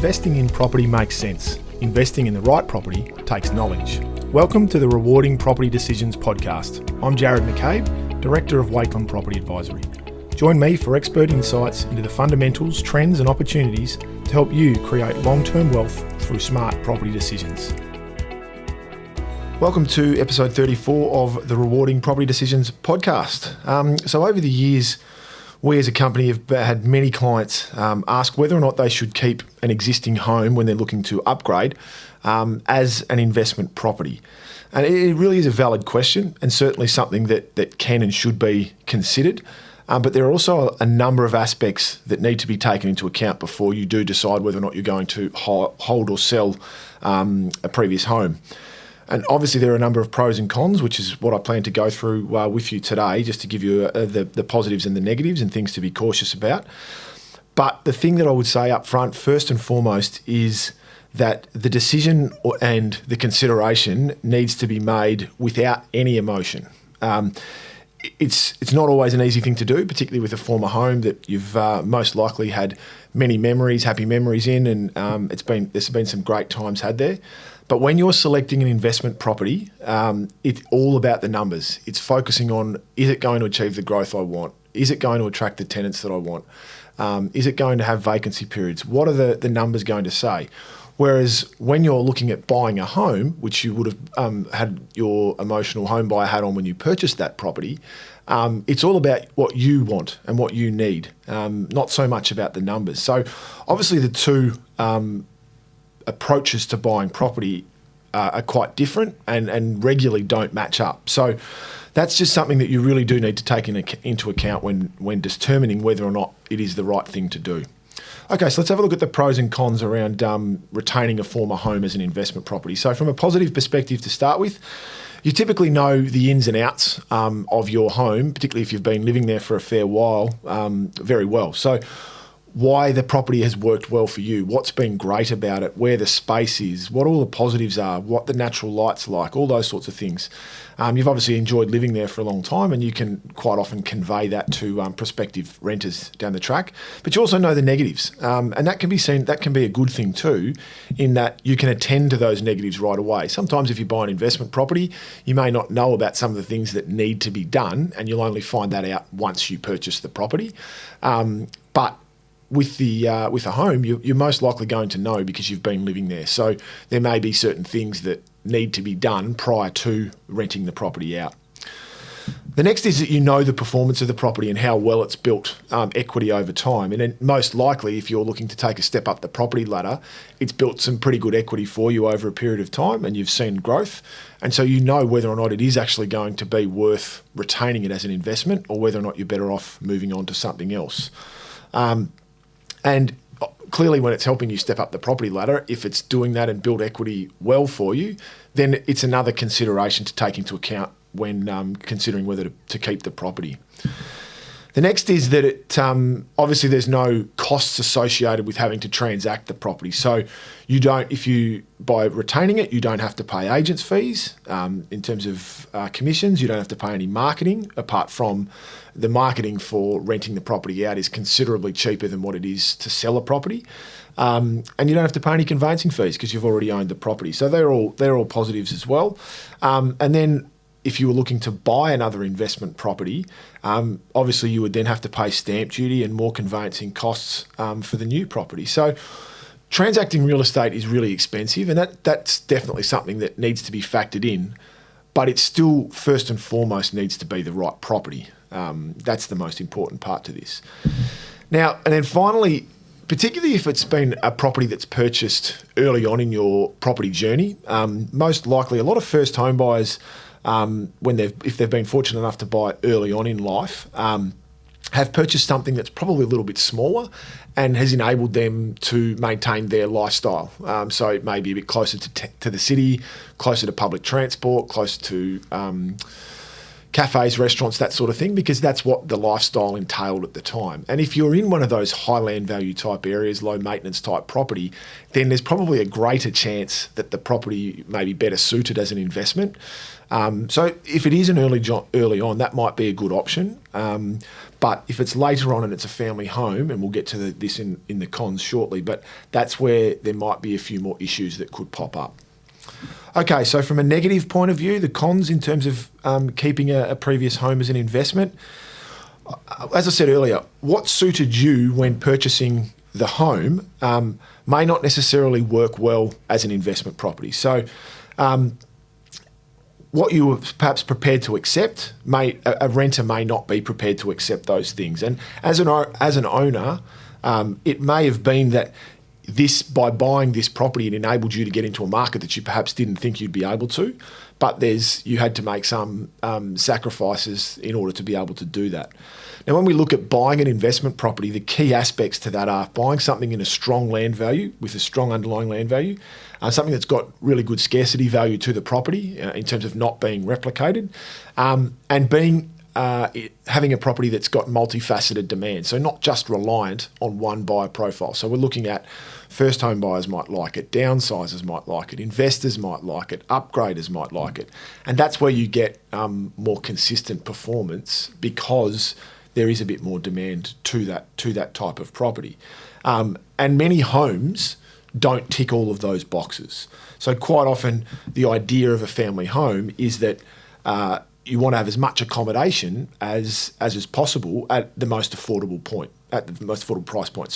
investing in property makes sense, investing in the right property takes knowledge. Welcome to the Rewarding Property Decisions podcast. I'm Jared McCabe, Director of Wakeland Property Advisory. Join me for expert insights into the fundamentals, trends and opportunities to help you create long-term wealth through smart property decisions. Welcome to episode 34 of the Rewarding Property Decisions podcast. So over the years, we as a company have had many clients ask whether or not they should keep an existing home when they're looking to upgrade as an investment property. And it really is a valid question and certainly something that can and should be considered. But there are also a number of aspects that need to be taken into account before you do decide whether or not you're going to hold or sell a previous home. And obviously there are a number of pros and cons, which is what I plan to go through with you today, just to give you the positives and the negatives and things to be cautious about. But the thing that I would say up front, first and foremost, is that the decision and the consideration needs to be made without any emotion. It's not always an easy thing to do, particularly with a former home that you've most likely had many memories, happy memories in, and there's been some great times had there. But when you're selecting an investment property, it's all about the numbers. It's focusing on, is it going to achieve the growth I want? Is it going to attract the tenants that I want? Is it going to have vacancy periods? What are the numbers going to say? Whereas when you're looking at buying a home, which you would have had your emotional home buyer hat on when you purchased that property, it's all about what you want and what you need, not so much about the numbers. So obviously the two approaches to buying property are quite different and regularly don't match up. So that's just something that you really do need to take into account when determining whether or not it is the right thing to do. Okay, so let's have a look at the pros and cons around retaining a former home as an investment property. So from a positive perspective to start with, you typically know the ins and outs of your home, particularly if you've been living there for a fair while, very well. So why the property has worked well for you, what's been great about it, where the space is, what all the positives are, what the natural light's like, all those sorts of things. You've obviously enjoyed living there for a long time and you can quite often convey that to prospective renters down the track. But you also know the negatives, and that can be a good thing too, in that you can attend to those negatives right away. Sometimes if you buy an investment property, you may not know about some of the things that need to be done and you'll only find that out once you purchase the property. But with a home, you're most likely going to know because you've been living there. So there may be certain things that need to be done prior to renting the property out. The next is that you know the performance of the property and how well it's built equity over time. And then most likely, if you're looking to take a step up the property ladder, it's built some pretty good equity for you over a period of time and you've seen growth. And so you know whether or not it is actually going to be worth retaining it as an investment or whether or not you're better off moving on to something else. And clearly when it's helping you step up the property ladder, if it's doing that and build equity well for you, then it's another consideration to take into account when considering whether to keep the property. The next is that it obviously there's no costs associated with having to transact the property. So by retaining it, you don't have to pay agents fees in terms of commissions. You don't have to pay any marketing, apart from the marketing for renting the property out is considerably cheaper than what it is to sell a property. And you don't have to pay any conveyancing fees because you've already owned the property. So they're all positives as well. And then if you were looking to buy another investment property, obviously you would then have to pay stamp duty and more conveyancing costs for the new property. So transacting real estate is really expensive, and that's definitely something that needs to be factored in, but it still first and foremost needs to be the right property. That's the most important part to this. Now, and then finally, particularly if it's been a property that's purchased early on in your property journey, most likely a lot of first home buyers, if they've been fortunate enough to buy early on in life, have purchased something that's probably a little bit smaller and has enabled them to maintain their lifestyle. So it may be a bit closer to the city, closer to public transport, closer to cafes, restaurants, that sort of thing, because that's what the lifestyle entailed at the time. And if you're in one of those high land value type areas, low maintenance type property, then there's probably a greater chance that the property may be better suited as an investment. So if it is an early on, that might be a good option. But if it's later on and it's a family home, and we'll get to this in the cons shortly, but that's where there might be a few more issues that could pop up. Okay, so from a negative point of view, the cons in terms of keeping a previous home as an investment, as I said earlier, what suited you when purchasing the home may not necessarily work well as an investment property. So what you were perhaps prepared to accept, a renter may not be prepared to accept those things. And as an owner, it may have been that by buying this property, it enabled you to get into a market that you perhaps didn't think you'd be able to, but you had to make some sacrifices in order to be able to do that. Now, when we look at buying an investment property, the key aspects to that are buying something in a strong land value, with a strong underlying land value, something that's got really good scarcity value to the property in terms of not being replicated, and having a property that's got multifaceted demand, so not just reliant on one buyer profile. So we're looking at first home buyers might like it, downsizers might like it, investors might like it, upgraders might like it. And that's where you get more consistent performance, because there is a bit more demand to that type of property. And many homes don't tick all of those boxes. So quite often the idea of a family home is that you want to have as much accommodation as is possible at the most affordable price point.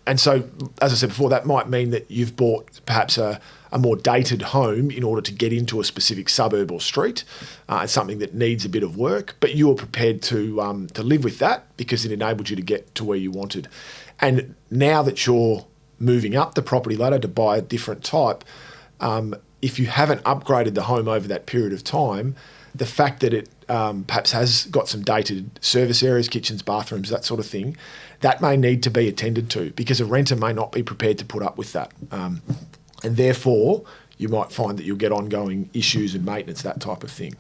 And so, as I said before, that might mean that you've bought perhaps a more dated home in order to get into a specific suburb or street. It's something that needs a bit of work, but you were prepared to live with that because it enabled you to get to where you wanted. And now that you're moving up the property ladder to buy a different type, if you haven't upgraded the home over that period of time, the fact that it perhaps has got some dated service areas, kitchens, bathrooms, that sort of thing, that may need to be attended to, because a renter may not be prepared to put up with that. And therefore, you might find that you'll get ongoing issues and maintenance, that type of thing.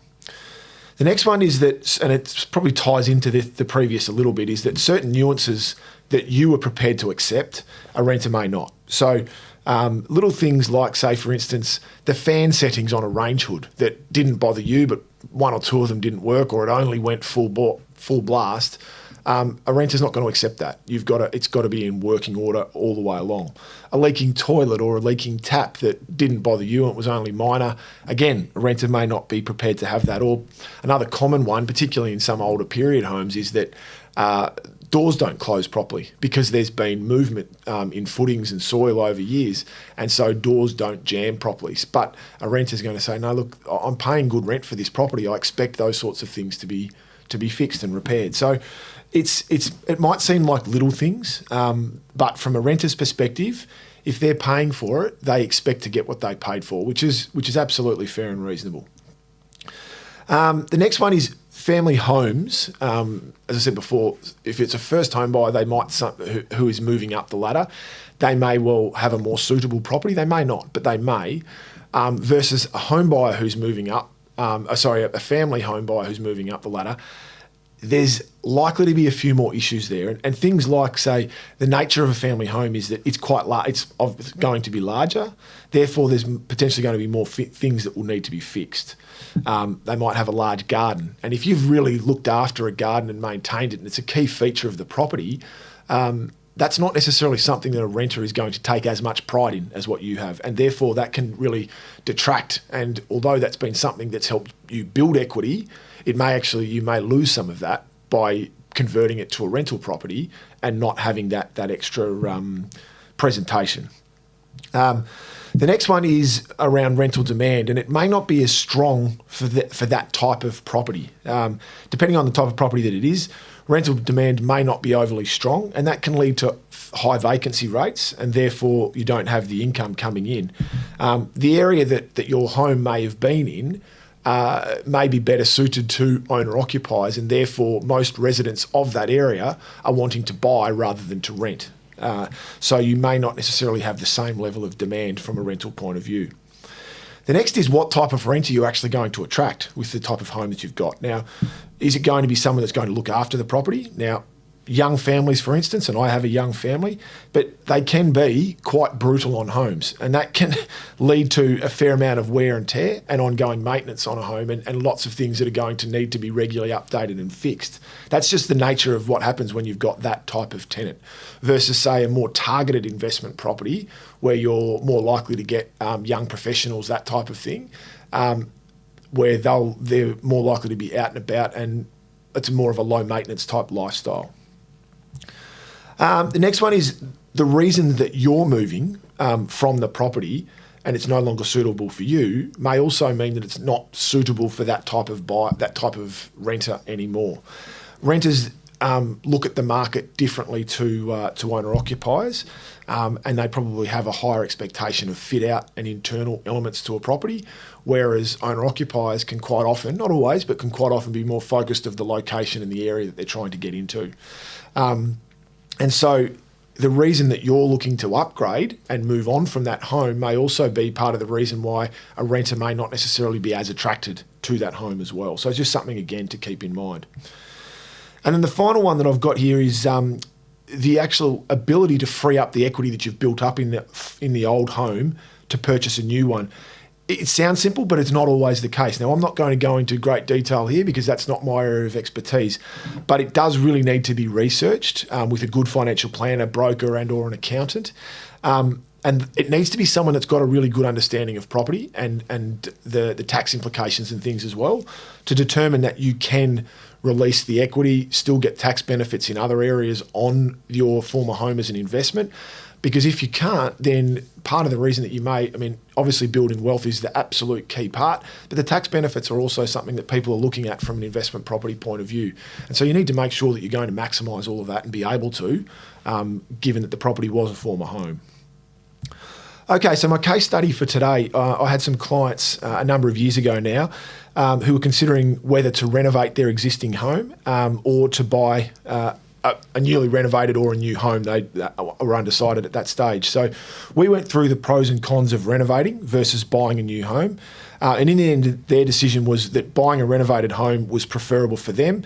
The next one is that, and it probably ties into the previous a little bit, is that certain nuances that you were prepared to accept, a renter may not. So little things like, say, for instance, the fan settings on a range hood that didn't bother you, but one or two of them didn't work, or it only went full blast. A renter's not going to accept that. It's got to be in working order all the way along. A leaking toilet or a leaking tap that didn't bother you and it was only minor, again, a renter may not be prepared to have that. Or another common one, particularly in some older period homes, is that doors don't close properly because there's been movement in footings and soil over years, and so doors don't jam properly. But a renter's going to say, no, look, I'm paying good rent for this property. I expect those sorts of things to be fixed and repaired. So it might seem like little things, but from a renter's perspective, if they're paying for it, they expect to get what they paid for, which is absolutely fair and reasonable. The next one is family homes. As I said before, if it's a first home buyer, they might who is moving up the ladder, they may well have a more suitable property. They may not, but they may. Versus a home buyer who's moving up, a family home buyer who's moving up the ladder, there's likely to be a few more issues there. And things like, say, the nature of a family home is that it's quite large, it's going to be larger. Therefore, there's potentially going to be more things that will need to be fixed. They might have a large garden. And if you've really looked after a garden and maintained it, and it's a key feature of the property, that's not necessarily something that a renter is going to take as much pride in as what you have. And therefore, that can really detract. And although that's been something that's helped you build equity, you may lose some of that by converting it to a rental property and not having that extra presentation. The next one is around rental demand, and it may not be as strong for that type of property. Depending on the type of property that it is, rental demand may not be overly strong, and that can lead to high vacancy rates, and therefore you don't have the income coming in. The area that your home may have been in may be better suited to owner-occupiers, and therefore most residents of that area are wanting to buy rather than to rent. So you may not necessarily have the same level of demand from a rental point of view. The next is what type of renter you're actually going to attract with the type of home that you've got. Now, is it going to be someone that's going to look after the property? Now, young families, for instance, and I have a young family, but they can be quite brutal on homes, and that can lead to a fair amount of wear and tear and ongoing maintenance on a home, and lots of things that are going to need to be regularly updated and fixed. That's just the nature of what happens when you've got that type of tenant versus, say, a more targeted investment property where you're more likely to get young professionals, that type of thing, where they're more likely to be out and about, and it's more of a low maintenance type lifestyle. The next one is the reason that you're moving from the property and it's no longer suitable for you may also mean that it's not suitable for that type of buyer, that type of renter anymore. Renters look at the market differently to owner occupiers, and they probably have a higher expectation of fit out and internal elements to a property, whereas owner occupiers can quite often, not always, but can quite often be more focused of the location and the area that they're trying to get into. And so the reason that you're looking to upgrade and move on from that home may also be part of the reason why a renter may not necessarily be as attracted to that home as well. So it's just something, again, to keep in mind. And then the final one that I've got here is the actual ability to free up the equity that you've built up in the old home to purchase a new one. It sounds simple, but it's not always the case. Now, I'm not going to go into great detail here because that's not my area of expertise, but it does really need to be researched with a good financial planner, broker, and or an accountant. And it needs to be someone that's got a really good understanding of property and the tax implications and things as well to determine that you can release the equity, still get tax benefits in other areas on your former home as an investment. Because if you can't, then part of the reason that you may, obviously building wealth is the absolute key part, but the tax benefits are also something that people are looking at from an investment property point of view. And so you need to make sure that you're going to maximise all of that and be able to, given that the property was a former home. Okay, so my case study for today, I had some clients a number of years ago now who were considering whether to renovate their existing home or to buy a newly renovated or a new home. They were undecided at that stage. So we went through the pros and cons of renovating versus buying a new home. And in the end, their decision was that buying a renovated home was preferable for them,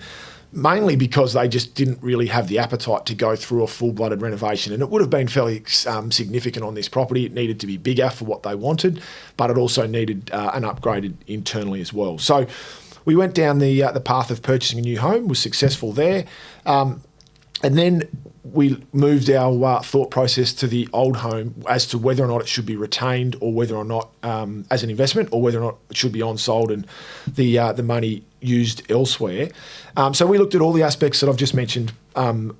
mainly because they just didn't really have the appetite to go through a full-blooded renovation. And it would have been fairly significant on this property. It needed to be bigger for what they wanted, but it also needed an upgraded internally as well. So we went down the path of purchasing a new home, was successful there. And then we moved our thought process to the old home as to whether or not it should be retained or whether or not as an investment or whether or not it should be on-sold and the money used elsewhere. So we looked at all the aspects that I've just mentioned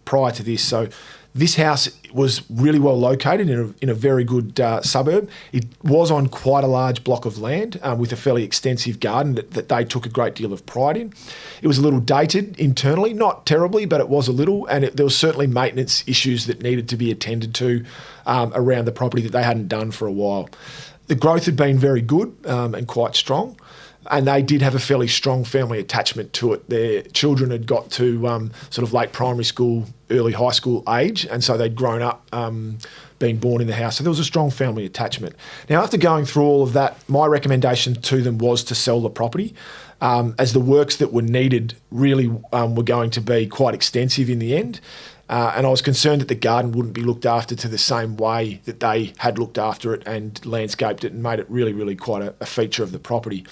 prior to this. So this house was really well located in a very good suburb. It was on quite a large block of land with a fairly extensive garden that they took a great deal of pride in. It was a little dated internally, not terribly, but it was a little, and there was certainly maintenance issues that needed to be attended to around the property that they hadn't done for a while. The growth had been very good and quite strong, and they did have a fairly strong family attachment to it. Their children had got to sort of late primary school, early high school age, and so they'd grown up being born in the house. So there was a strong family attachment. Now, after going through all of that, my recommendation to them was to sell the property, as the works that were needed really were going to be quite extensive in the end. And I was concerned that the garden wouldn't be looked after to the same way that they had looked after it and landscaped it and made it really, really quite a feature of the property.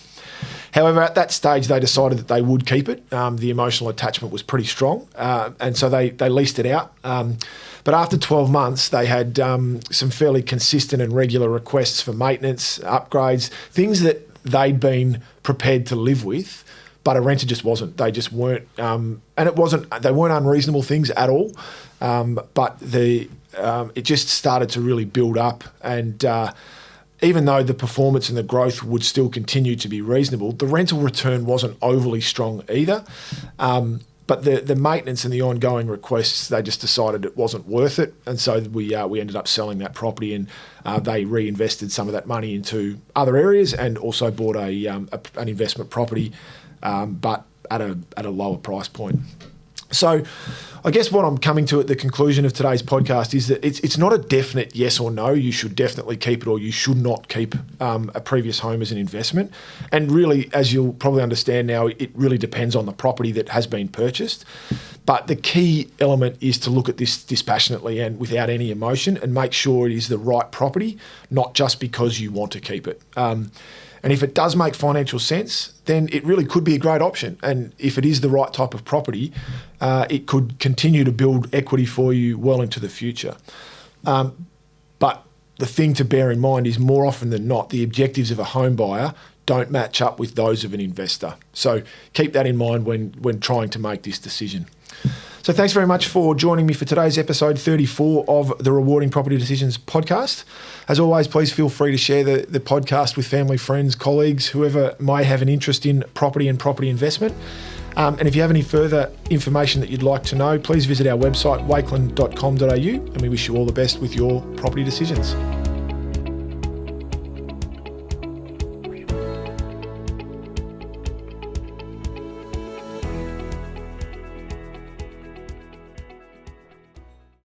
However, at that stage, they decided that they would keep it. The emotional attachment was pretty strong, and so they leased it out. But after 12 months, they had some fairly consistent and regular requests for maintenance, upgrades, things that they'd been prepared to live with, but a renter just wasn't. They just weren't, and they weren't unreasonable things at all, but it just started to really build up. And even though the performance and the growth would still continue to be reasonable, the rental return wasn't overly strong either. But the maintenance and the ongoing requests, they just decided it wasn't worth it. And so we ended up selling that property, and they reinvested some of that money into other areas and also bought an investment property, but at a lower price point. So I guess what I'm coming to at the conclusion of today's podcast is that it's not a definite yes or no. You should definitely keep it or you should not keep a previous home as an investment. And really, as you'll probably understand now, it really depends on the property that has been purchased. But the key element is to look at this dispassionately and without any emotion and make sure it is the right property, not just because you want to keep it. And if it does make financial sense, then it really could be a great option. And if it is the right type of property, it could continue to build equity for you well into the future. But the thing to bear in mind is more often than not, the objectives of a home buyer don't match up with those of an investor. So keep that in mind when trying to make this decision. So thanks very much for joining me for today's episode 34 of the Rewarding Property Decisions podcast. As always, please feel free to share the podcast with family, friends, colleagues, whoever may have an interest in property and property investment. And if you have any further information that you'd like to know, please visit our website, wakeland.com.au, and we wish you all the best with your property decisions.